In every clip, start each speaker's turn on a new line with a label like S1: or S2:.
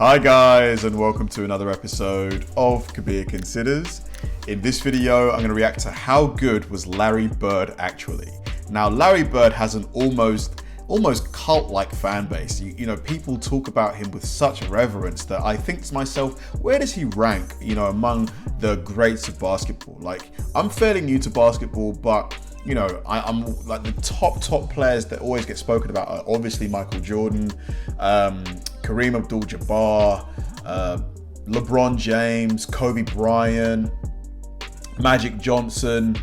S1: Hi guys, and welcome to another episode of Kabir Considers. In this video, I'm going to react to how good was Larry Bird actually. Now, Larry Bird has an almost cult-like fan base. You know, people talk about him with such reverence that I think to myself, where does he rank, among the greats of basketball? Like, I'm fairly new to basketball, but I'm like the top players that always get spoken about are obviously Michael Jordan, Kareem Abdul-Jabbar, LeBron James, Kobe Bryant, Magic Johnson.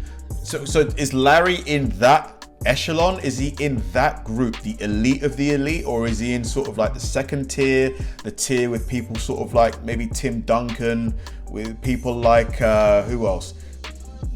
S1: So is Larry in that echelon? Is he in that group, the elite of the elite, or is he in sort of like the second tier, the tier with people sort of like maybe Tim Duncan, with people like who else?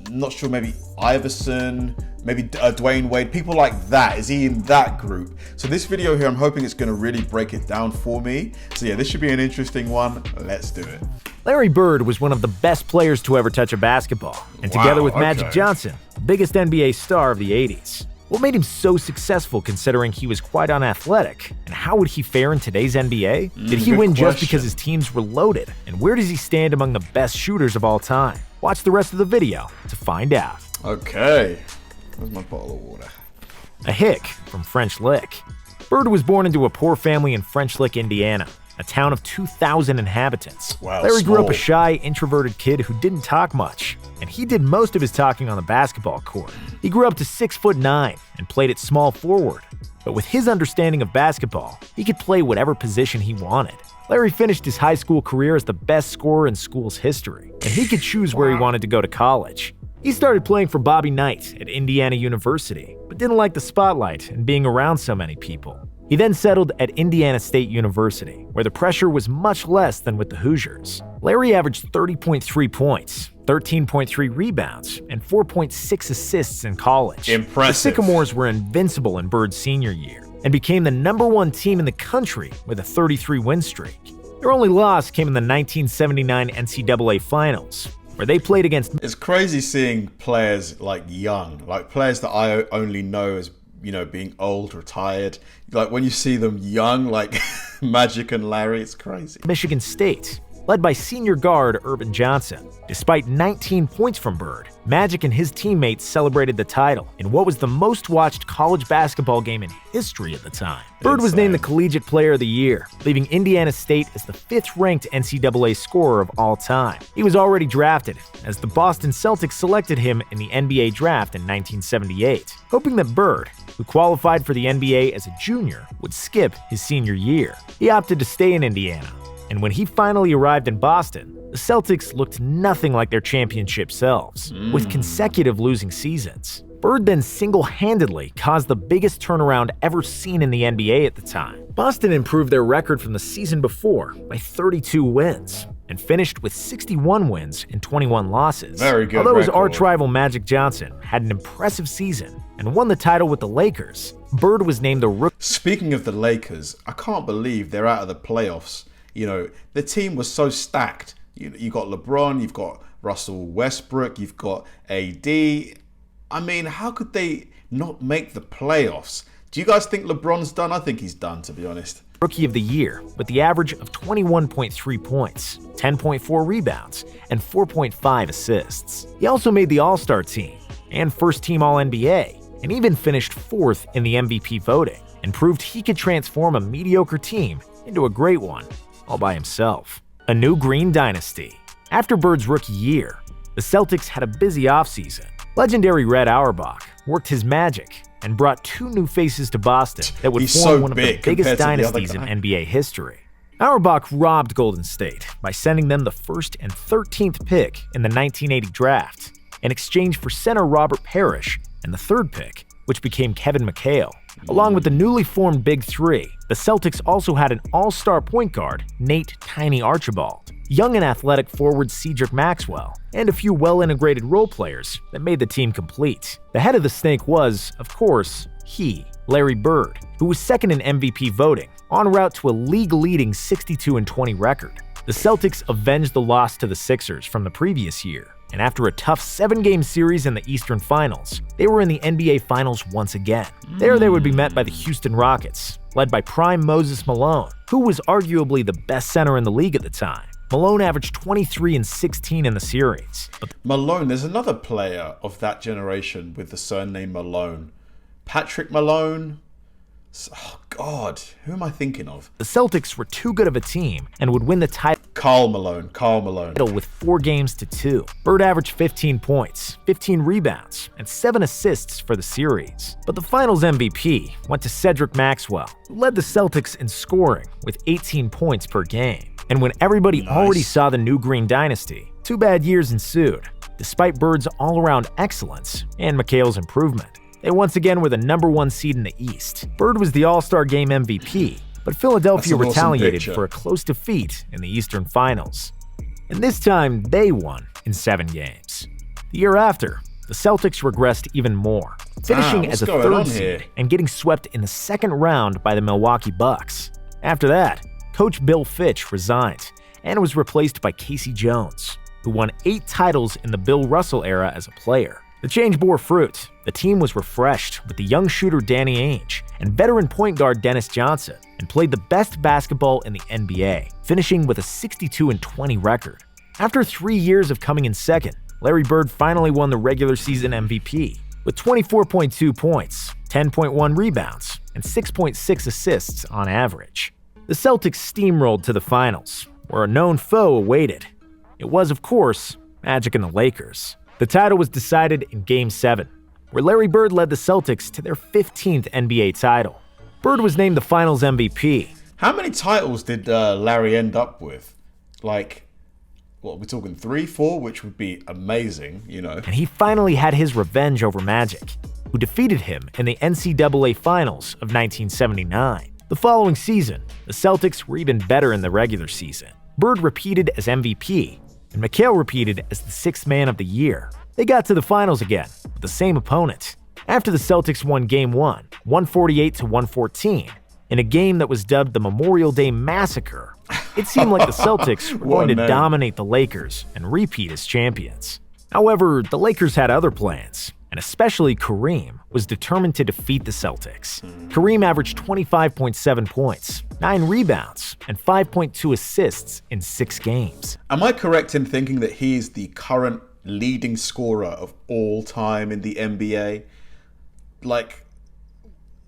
S1: Not sure, maybe Iverson, maybe Dwayne Wade, people like that. Is he in that group? So this video here, I'm hoping it's going to really break it down for me. So yeah, this should be an interesting one. Let's do it.
S2: Larry Bird was one of the best players to ever touch a basketball, and together with Magic Johnson, the biggest NBA star of the 80s. What made him so successful considering he was quite unathletic? And how would he fare in today's NBA? Did he win just because his teams were loaded? And where does he stand among the best shooters of all time? Watch the rest of the video to find out.
S1: Okay, where's my bottle of water?
S2: A hick from French Lick. Bird was born into a poor family in French Lick, Indiana, a town of 2,000 inhabitants.
S1: Wow,
S2: Larry grew up a
S1: small.
S2: shy, introverted kid who didn't talk much, and he did most of his talking on the basketball court. He grew up to 6'9" and played at small forward. But with his understanding of basketball, he could play whatever position he wanted. Larry finished his high school career as the best scorer in school's history, and he could choose where he wanted to go to college. He started playing for Bobby Knight at Indiana University, but didn't like the spotlight and being around so many people. He then settled at Indiana State University, where the pressure was much less than with the Hoosiers. Larry averaged 30.3 points, 13.3 rebounds, and 4.6 assists in college.
S1: Impressive.
S2: The Sycamores were invincible in Bird's senior year and became the #1 team in the country with a 33-win streak. Their only loss came in the 1979 NCAA Finals, where they played against...
S1: It's crazy seeing players like young, like players that I only know as, being old, retired. Like when you see them young, like Magic and Larry, it's crazy.
S2: Michigan State, led by senior guard Urban Johnson. Despite 19 points from Bird, Magic and his teammates celebrated the title in what was the most watched college basketball game in history at the time. Bird was named the Collegiate Player of the Year, leaving Indiana State as the 5th-ranked NCAA scorer of all time. He was already drafted, as the Boston Celtics selected him in the NBA draft in 1978, hoping that Bird, who qualified for the NBA as a junior, would skip his senior year. He opted to stay in Indiana, and when he finally arrived in Boston, the Celtics looked nothing like their championship selves, with consecutive losing seasons. Bird then single-handedly caused the biggest turnaround ever seen in the NBA at the time. Boston improved their record from the season before by 32 wins, and finished with 61 wins and 21 losses.
S1: Very good
S2: Although his
S1: record.
S2: arch-rival Magic Johnson had an impressive season and won the title with the Lakers, Bird was named the Rookie.
S1: Speaking of the Lakers, I can't believe they're out of the playoffs. The team was so stacked. You got LeBron, you've got Russell Westbrook, you've got AD. I mean, how could they not make the playoffs? Do you guys think LeBron's done? I think he's done, to be honest.
S2: Rookie of the Year with the average of 21.3 points, 10.4 rebounds, and 4.5 assists. He also made the All-Star team and first-team All-NBA, and even finished 4th in the MVP voting, and proved he could transform a mediocre team into a great one all by himself. A new green dynasty. After Bird's rookie year, the Celtics had a busy offseason. Legendary Red Auerbach worked his magic and brought 2 new faces to Boston that would form one of the biggest dynasties in NBA history. Auerbach robbed Golden State by sending them the 1st and 13th pick in the 1980 draft in exchange for center Robert Parrish and the 3rd pick, which became Kevin McHale. Along with the newly formed Big Three, the Celtics also had an all-star point guard, Nate "Tiny" Archibald, young and athletic forward Cedric Maxwell, and a few well-integrated role players that made the team complete. The head of the snake was, of course, Larry Bird, who was 2nd in MVP voting, en route to a league-leading 62-20 record. The Celtics avenged the loss to the Sixers from the previous year and after a tough 7-game series in the Eastern Finals, they were in the NBA Finals once again. There they would be met by the Houston Rockets, led by prime Moses Malone, who was arguably the best center in the league at the time. Malone averaged 23 and 16 in the series.
S1: Malone, there's another player of that generation with the surname Malone. Patrick Malone? Oh, God, who am I thinking of?
S2: The Celtics were too good of a team and would win the title
S1: Karl Malone.
S2: with 4 games to 2. Bird averaged 15 points, 15 rebounds, and 7 assists for the series. But the finals MVP went to Cedric Maxwell, who led the Celtics in scoring with 18 points per game. And when everybody already saw the new Green Dynasty, 2 bad years ensued. Despite Bird's all-around excellence and McHale's improvement, they once again were the #1 seed in the East. Bird was the All-Star Game MVP, but Philadelphia retaliated for a close defeat in the Eastern Finals. And this time, they won in 7 games. The year after, the Celtics regressed even more, finishing as a 3rd seed and getting swept in the 2nd round by the Milwaukee Bucks. After that, Coach Bill Fitch resigned and was replaced by Casey Jones, who won 8 titles in the Bill Russell era as a player. The change bore fruit. The team was refreshed with the young shooter Danny Ainge and veteran point guard Dennis Johnson, and played the best basketball in the NBA, finishing with a 62-20 record. After 3 years of coming in second, Larry Bird finally won the regular season MVP with 24.2 points, 10.1 rebounds, and 6.6 assists on average. The Celtics steamrolled to the finals, where a known foe awaited. It was, of course, Magic and the Lakers. The title was decided in Game 7, where Larry Bird led the Celtics to their 15th NBA title. Bird was named the Finals MVP.
S1: How many titles did Larry end up with? Like, what, we're talking 3, 4, which would be amazing, you know.
S2: And he finally had his revenge over Magic, who defeated him in the NCAA Finals of 1979. The following season, the Celtics were even better in the regular season. Bird repeated as MVP, and McHale repeated as the 6th man of the year. They got to the finals again, with the same opponent. After the Celtics won Game 1, 148-114, in a game that was dubbed the Memorial Day Massacre, it seemed like the Celtics were going to dominate the Lakers and repeat as champions. However, the Lakers had other plans, and especially Kareem was determined to defeat the Celtics. Kareem averaged 25.7 points, 9 rebounds, and 5.2 assists in 6 games.
S1: Am I correct in thinking that he is the current leading scorer of all time in the NBA? Like,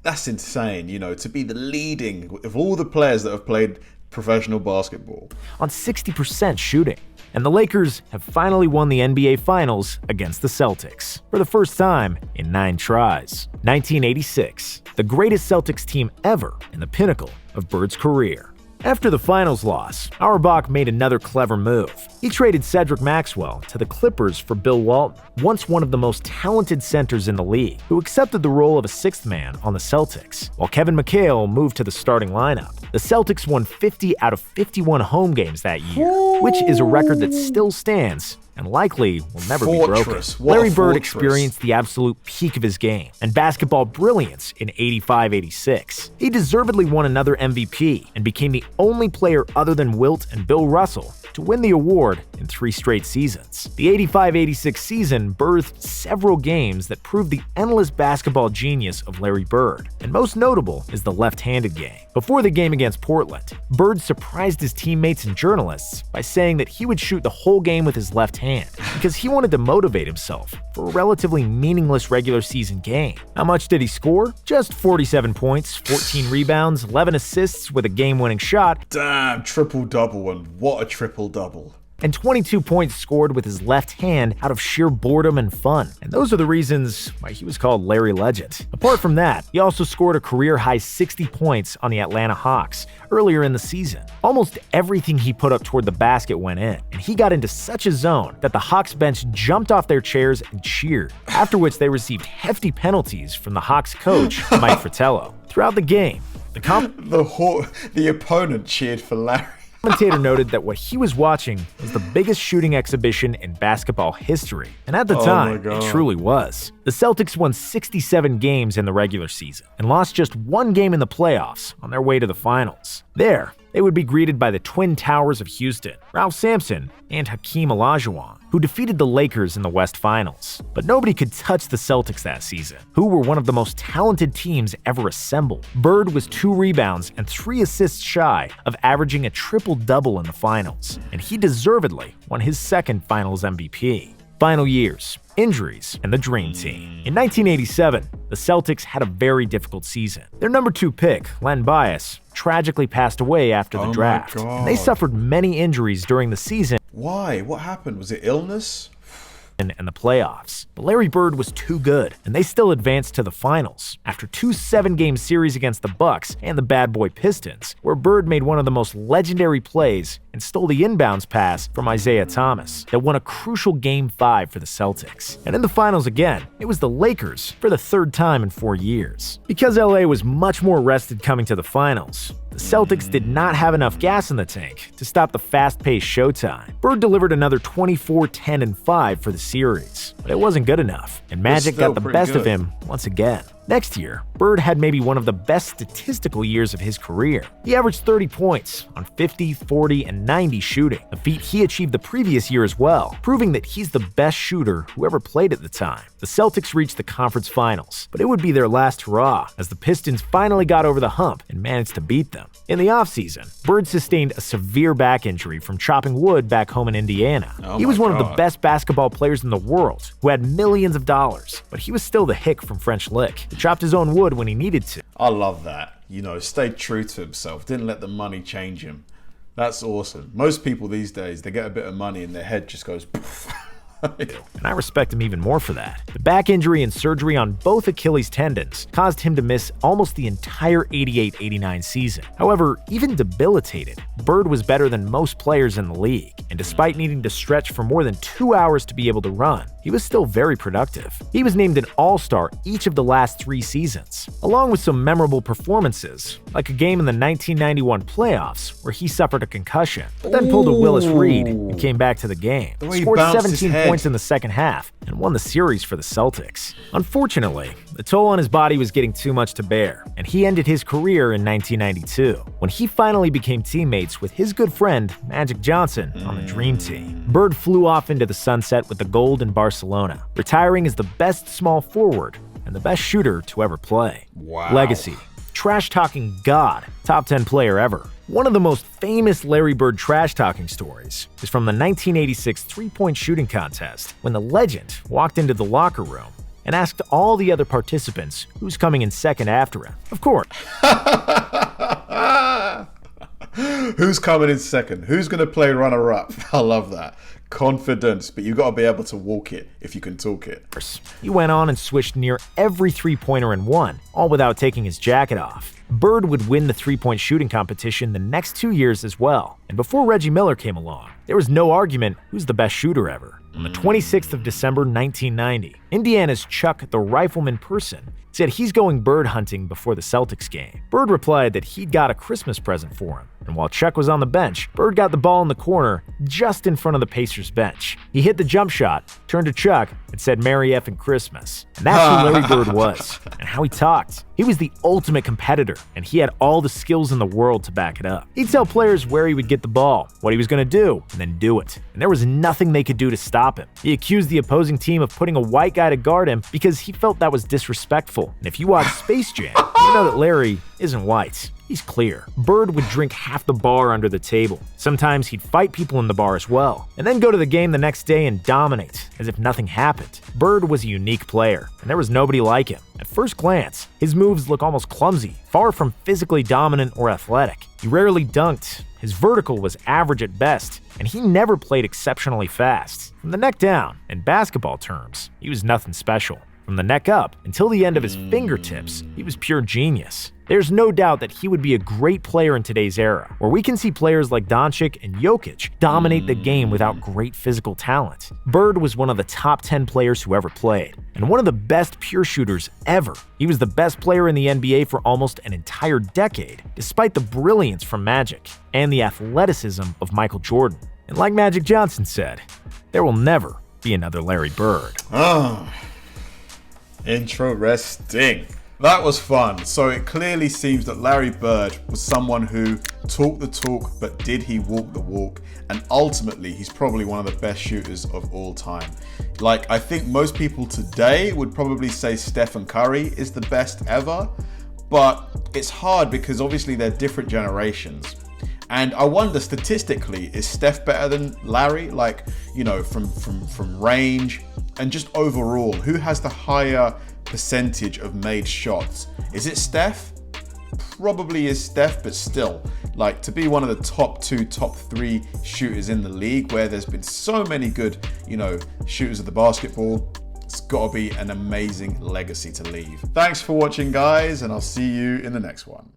S1: that's insane, you know, to be the leading of all the players that have played professional basketball.
S2: On 60% shooting. And the Lakers have finally won the NBA Finals against the Celtics for the first time in 9 tries. 1986, the greatest Celtics team ever and the pinnacle of Bird's career. After the finals loss, Auerbach made another clever move. He traded Cedric Maxwell to the Clippers for Bill Walton, once one of the most talented centers in the league, who accepted the role of a 6th man on the Celtics, while Kevin McHale moved to the starting lineup. The Celtics won 50 out of 51 home games that year, which is a record that still stands and likely will never be broken. Larry Bird experienced the absolute peak of his game and basketball brilliance in 85-86. He deservedly won another MVP and became the only player other than Wilt and Bill Russell to win the award in 3 straight seasons. The 85-86 season birthed several games that proved the endless basketball genius of Larry Bird, and most notable is the left-handed game. Before the game against Portland, Bird surprised his teammates and journalists by saying that he would shoot the whole game with his left hand because he wanted to motivate himself for a relatively meaningless regular season game. How much did he score? Just 47 points, 14 rebounds, 11 assists with a game-winning shot.
S1: Damn, triple-double, and what a triple-double.
S2: And 22 points scored with his left hand out of sheer boredom and fun. And those are the reasons why he was called Larry Legend. Apart from that, he also scored a career-high 60 points on the Atlanta Hawks earlier in the season. Almost everything he put up toward the basket went in, and he got into such a zone that the Hawks bench jumped off their chairs and cheered, after which they received hefty penalties from the Hawks coach, Mike Fratello. Throughout the game,
S1: the opponent cheered for Larry.
S2: The commentator noted that what he was watching was the biggest shooting exhibition in basketball history, and at the time, it truly was. The Celtics won 67 games in the regular season and lost just 1 game in the playoffs on their way to the finals. There, They would be greeted by the Twin Towers of Houston, Ralph Sampson and Hakeem Olajuwon, who defeated the Lakers in the West Finals. But nobody could touch the Celtics that season, who were one of the most talented teams ever assembled. Bird was 2 rebounds and 3 assists shy of averaging a triple-double in the finals, and he deservedly won his second Finals MVP. Final years, injuries, and the Dream Team. In 1987, the Celtics had a very difficult season. Their number 2 pick, Len Bias, tragically passed away after the draft. And they suffered many injuries during the season.
S1: Why? What happened? Was it illness?
S2: And the playoffs. But Larry Bird was too good, and they still advanced to the finals after 2 7-game series against the Bucks and the Bad Boy Pistons, where Bird made one of the most legendary plays and stole the inbounds pass from Isaiah Thomas that won a crucial Game 5 for the Celtics. And in the finals again, it was the Lakers for the 3rd time in 4 years. Because LA was much more rested coming to the finals, the Celtics did not have enough gas in the tank to stop the fast-paced showtime. Bird delivered another 24, 10, and 5 for the series, but it wasn't good enough, and Magic got the best of him once again. Next year, Bird had maybe one of the best statistical years of his career. He averaged 30 points on 50, 40, and 90 shooting, a feat he achieved the previous year as well, proving that he's the best shooter who ever played at the time. The Celtics reached the conference finals, but it would be their last hurrah as the Pistons finally got over the hump and managed to beat them. In the offseason, Bird sustained a severe back injury from chopping wood back home in Indiana. He was one of the best basketball players in the world who had millions of dollars, but he was still the hick from French Lick. He chopped his own wood when he needed to.
S1: I love that. Stayed true to himself. Didn't let the money change him. That's awesome. Most people these days, they get a bit of money and their head just goes poof.
S2: And I respect him even more for that. The back injury and surgery on both Achilles tendons caused him to miss almost the entire 88-89 season. However, even debilitated, Bird was better than most players in the league, and despite needing to stretch for more than 2 hours to be able to run, he was still very productive. He was named an All-Star each of the last 3 seasons, along with some memorable performances, like a game in the 1991 playoffs where he suffered a concussion, but then pulled a Willis Reed and came back to the game, scored 17 points in the second half, and won the series for the Celtics. Unfortunately, the toll on his body was getting too much to bear, and he ended his career in 1992, when he finally became teammates with his good friend Magic Johnson on the Dream Team. Bird flew off into the sunset with the gold in Barcelona, retiring as the best small forward and the best shooter to ever play.
S1: Wow.
S2: Legacy: trash-talking god, top 10 player ever. One of the most famous Larry Bird trash-talking stories is from the 1986 three-point shooting contest, when the legend walked into the locker room and asked all the other participants who's coming in second after him. Of course.
S1: Who's coming in second? Who's going to play runner-up? I love that. Confidence, but you got to be able to walk it if you can talk it.
S2: He went on and swished near every three-pointer and won, all without taking his jacket off. Bird would win the three-point shooting competition the next 2 years as well, and before Reggie Miller came along, there was no argument who's the best shooter ever. On the 26th of December 1990, Indiana's Chuck the Rifleman Person said he's going bird hunting before the Celtics game. Bird replied that he'd got a Christmas present for him, and while Chuck was on the bench, Bird got the ball in the corner just in front of the Pacers bench. He hit the jump shot, turned to Chuck, and said Merry effing Christmas. And that's who Larry Bird was, and how he talked. He was the ultimate competitor, and he had all the skills in the world to back it up. He'd tell players where he would get the ball, what he was going to do, and then do it. And there was nothing they could do to stop him. He accused the opposing team of putting a white guy to guard him because he felt that was disrespectful. And if you watch Space Jam, you know that Larry isn't white. He's clear. Bird would drink half the bar under the table. Sometimes he'd fight people in the bar as well, and then go to the game the next day and dominate, as if nothing happened. Bird was a unique player, and there was nobody like him. At first glance, his moves look almost clumsy, far from physically dominant or athletic. He rarely dunked, his vertical was average at best, and he never played exceptionally fast. From the neck down, in basketball terms, he was nothing special. From the neck up until the end of his fingertips, he was pure genius. There's no doubt that he would be a great player in today's era, where we can see players like Doncic and Jokic dominate the game without great physical talent. Bird was one of the top 10 players who ever played, and one of the best pure shooters ever. He was the best player in the NBA for almost an entire decade, despite the brilliance from Magic and the athleticism of Michael Jordan. And like Magic Johnson said, there will never be another Larry Bird.
S1: Interesting. That was fun. So it clearly seems that Larry Bird was someone who talked the talk, but did he walk the walk? And ultimately, he's probably one of the best shooters of all time. Like, I think most people today would probably say Stephen Curry is the best ever, but it's hard because obviously they're different generations. And I wonder, statistically, is Steph better than Larry? Like, you know, from range and just overall, who has the higher percentage of made shots? Is it Steph? Probably is Steph, but still, like, to be one of the top 2, top 3 shooters in the league, where there's been so many good, you know, shooters of the basketball, it's got to be an amazing legacy to leave. Thanks for watching, guys, and I'll see you in the next one.